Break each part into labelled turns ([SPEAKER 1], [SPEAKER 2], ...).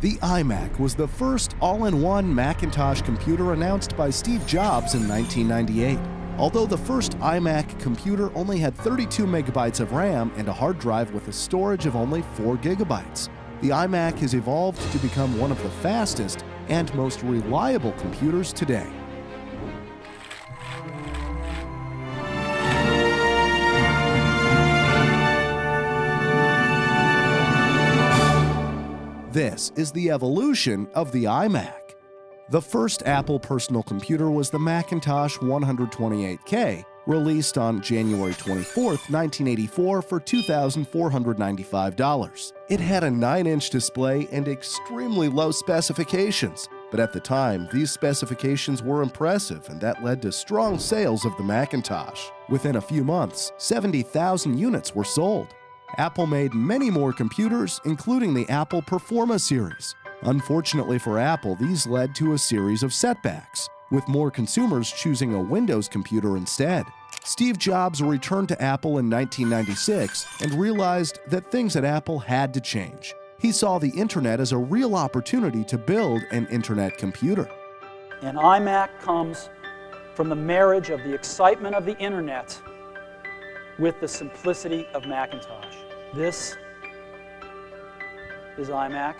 [SPEAKER 1] The iMac was the first all-in-one Macintosh computer announced by Steve Jobs in 1998. Although the first iMac computer only had 32 megabytes of RAM and a hard drive with a storage of only 4 gigabytes, the iMac has evolved to become one of the fastest and most reliable computers today. This is the evolution of the iMac. The first Apple personal computer was the Macintosh 128K, released on January 24, 1984 for $2,495. It had a 9-inch display and extremely low specifications, but at the time, these specifications were impressive and that led to strong sales of the Macintosh. Within a few months, 70,000 units were sold. Apple made many more computers, including the Apple Performa series. Unfortunately for Apple, these led to a series of setbacks, with more consumers choosing a Windows computer instead. Steve Jobs returned to Apple in 1996 and realized that things at Apple had to change. He saw the internet as a real opportunity to build an internet computer.
[SPEAKER 2] An iMac comes from the marriage of the excitement of the internet with the simplicity of Macintosh. This is iMac.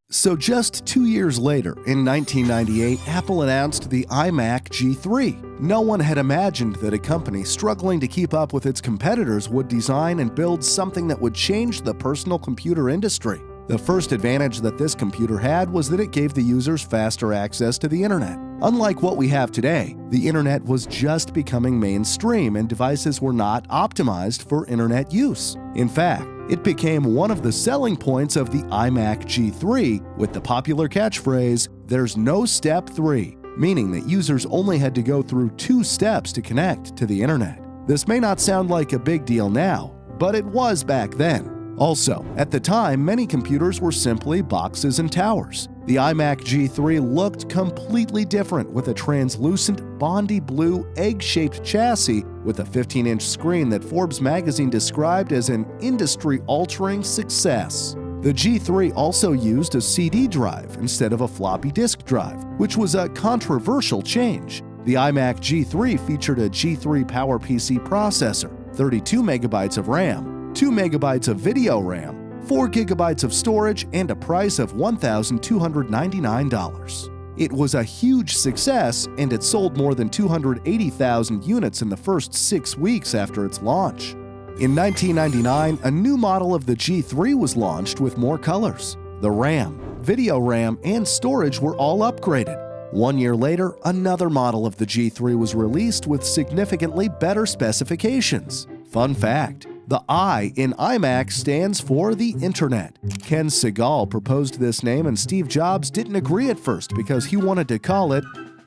[SPEAKER 1] So just 2 years later, in 1998, Apple announced the iMac G3. No one had imagined that a company struggling to keep up with its competitors would design and build something that would change the personal computer industry. The first advantage that this computer had was that it gave the users faster access to the internet. Unlike what we have today, the internet was just becoming mainstream and devices were not optimized for internet use. In fact, it became one of the selling points of the iMac G3 with the popular catchphrase, "There's no step 3," meaning that users only had to go through 2 steps to connect to the internet. This may not sound like a big deal now, but it was back then. Also, at the time, many computers were simply boxes and towers. The iMac G3 looked completely different with a translucent, bondy blue, egg-shaped chassis with a 15-inch screen that Forbes magazine described as an industry-altering success. The G3 also used a CD drive instead of a floppy disk drive, which was a controversial change. The iMac G3 featured a G3 PowerPC processor, 32 megabytes of RAM, 2 megabytes of video RAM, 4 gigabytes of storage, and a price of $1,299. It was a huge success, and it sold more than 280,000 units in the first 6 weeks after its launch. In 1999, a new model of the G3 was launched with more colors. The RAM, video RAM, and storage were all upgraded. 1 year later, another model of the G3 was released with significantly better specifications. Fun fact: the I in iMac stands for the Internet. Ken Segal proposed this name and Steve Jobs didn't agree at first because he wanted to call it,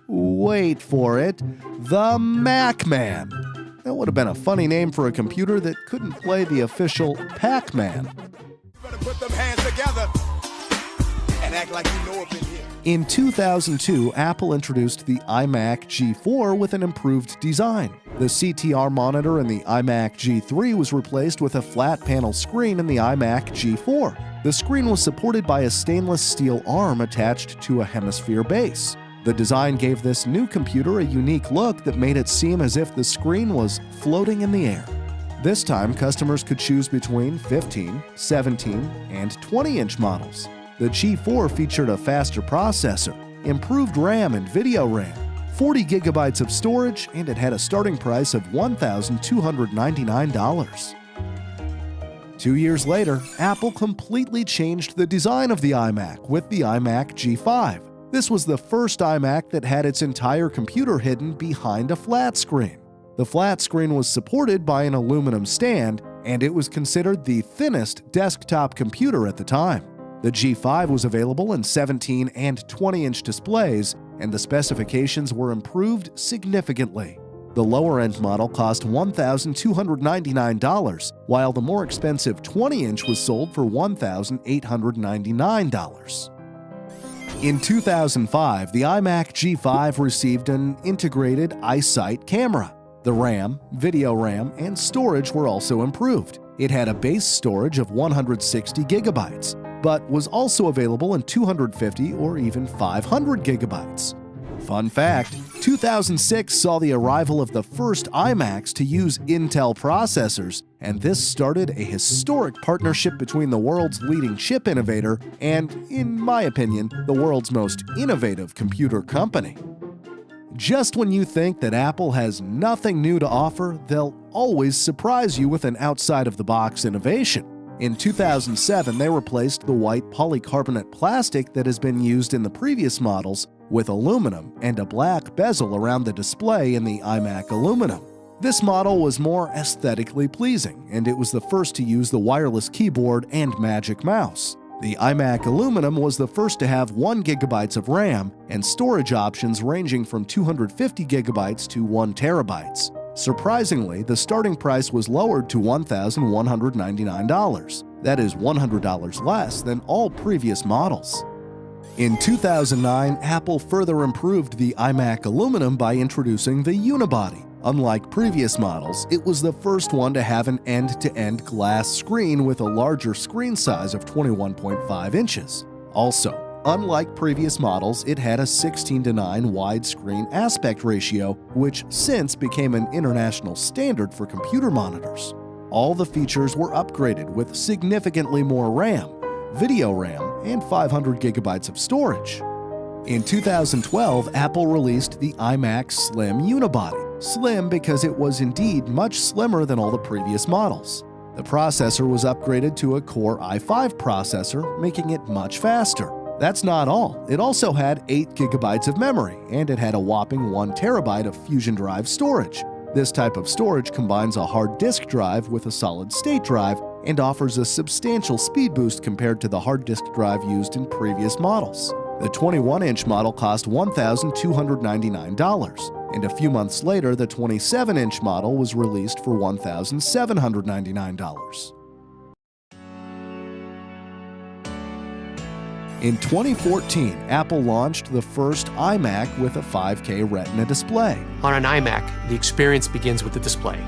[SPEAKER 1] wait for it, the Mac-Man. That would have been a funny name for a computer that couldn't play the official Pac-Man.
[SPEAKER 3] Better put them hands together and act like you know up in here.
[SPEAKER 1] In 2002, Apple introduced the iMac G4 with an improved design. The CTR monitor in the iMac G3 was replaced with a flat panel screen in the iMac G4. The screen was supported by a stainless steel arm attached to a hemisphere base. The design gave this new computer a unique look that made it seem as if the screen was floating in the air. This time, customers could choose between 15, 17, and 20-inch models. The G4 featured a faster processor, improved RAM and video RAM, 40 gigabytes of storage, and it had a starting price of $1,299. 2 years later, Apple completely changed the design of the iMac with the iMac G5. This was the first iMac that had its entire computer hidden behind a flat screen. The flat screen was supported by an aluminum stand, and it was considered the thinnest desktop computer at the time. The G5 was available in 17 and 20-inch displays, and the specifications were improved significantly. The lower-end model cost $1,299, while the more expensive 20-inch was sold for $1,899. In 2005, the iMac G5 received an integrated iSight camera. The RAM, video RAM, and storage were also improved. It had a base storage of 160 gigabytes, but was also available in 250 or even 500 gigabytes. Fun fact, 2006 saw the arrival of the first iMacs to use Intel processors, and this started a historic partnership between the world's leading chip innovator and, in my opinion, the world's most innovative computer company. Just when you think that Apple has nothing new to offer, they'll always surprise you with an outside-of-the-box innovation. In 2007, they replaced the white polycarbonate plastic that has been used in the previous models with aluminum and a black bezel around the display in the iMac aluminum. This model was more aesthetically pleasing, and it was the first to use the wireless keyboard and Magic Mouse. The iMac aluminum was the first to have 1 GB of RAM and storage options ranging from 250 GB to 1 TB. Surprisingly, the starting price was lowered to $1,199. That is $100 less than all previous models. In 2009, Apple further improved the iMac aluminum by introducing the unibody. Unlike previous models, it was the first one to have an end-to-end glass screen with a larger screen size of 21.5 inches. Also, unlike previous models, it had a 16:9 widescreen aspect ratio, which since became an international standard for computer monitors. All the features were upgraded with significantly more RAM, video RAM, and 500 gigabytes of storage. In 2012, Apple released the iMac Slim Unibody. Slim because it was indeed much slimmer than all the previous models. The processor was upgraded to a Core i5 processor, making it much faster. That's not all. It also had 8 gigabytes of memory, and it had a whopping 1 terabyte of Fusion Drive storage. This type of storage combines a hard disk drive with a solid-state drive and offers a substantial speed boost compared to the hard disk drive used in previous models. The 21-inch model cost $1,299, and a few months later, the 27-inch model was released for $1,799. In 2014, Apple launched the first iMac with a 5K Retina display.
[SPEAKER 4] On an iMac, the experience begins with the display.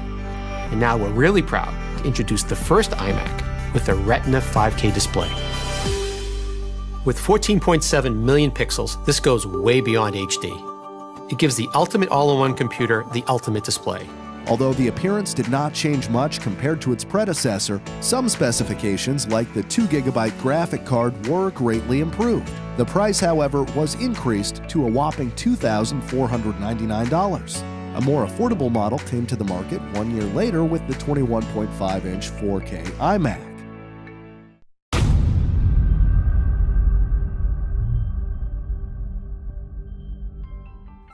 [SPEAKER 4] And now we're really proud to introduce the first iMac with a Retina 5K display. With 14.7 million pixels, this goes way beyond HD. It gives the ultimate all-in-one computer the ultimate display.
[SPEAKER 1] Although the appearance did not change much compared to its predecessor, some specifications like the 2 GB graphic card were greatly improved. The price, however, was increased to a whopping $2,499. A more affordable model came to the market 1 year later with the 21.5-inch 4K iMac.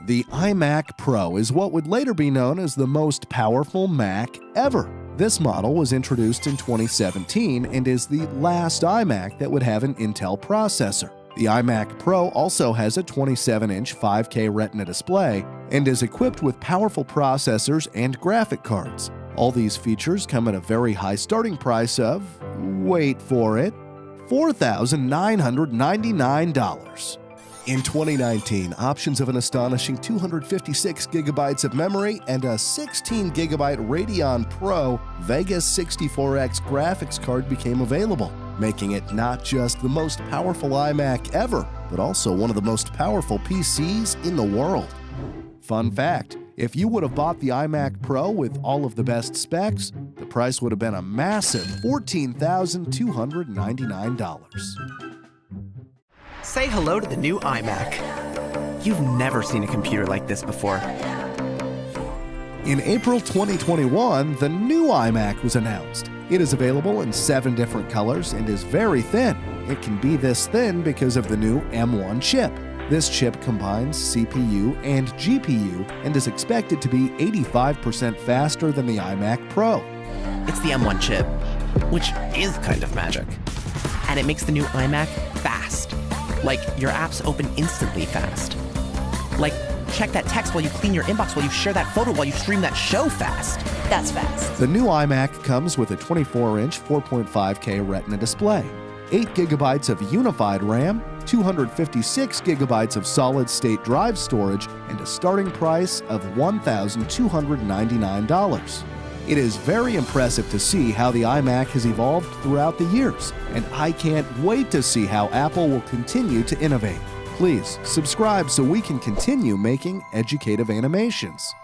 [SPEAKER 1] The iMac Pro is what would later be known as the most powerful Mac ever. This model was introduced in 2017 and is the last iMac that would have an Intel processor. The iMac Pro also has a 27-inch 5K Retina display and is equipped with powerful processors and graphic cards. All these features come at a very high starting price of, wait for it, $4,999. In 2019, options of an astonishing 256 gigabytes of memory and a 16 gigabyte Radeon Pro Vegas 64X graphics card became available, making it not just the most powerful iMac ever, but also one of the most powerful PCs in the world. Fun fact, if you would have bought the iMac Pro with all of the best specs, the price would have been a massive $14,299.
[SPEAKER 5] Say hello to the new iMac. You've never seen a computer like this before.
[SPEAKER 1] In April 2021, the new iMac was announced. It is available in 7 different colors and is very thin. It can be this thin because of the new M1 chip. This chip combines CPU and GPU and is expected to be 85% faster than the iMac Pro.
[SPEAKER 5] It's the M1 chip, which is kind of magic. And it makes the new iMac fast. Like, your apps open instantly fast. Like, check that text while you clean your inbox, while you share that photo, while you stream that show fast.
[SPEAKER 6] That's fast.
[SPEAKER 1] The new iMac comes with a 24-inch 4.5K Retina display, 8 gigabytes of unified RAM, 256 gigabytes of solid-state drive storage, and a starting price of $1,299. It is very impressive to see how the iMac has evolved throughout the years, and I can't wait to see how Apple will continue to innovate. Please subscribe so we can continue making educative animations.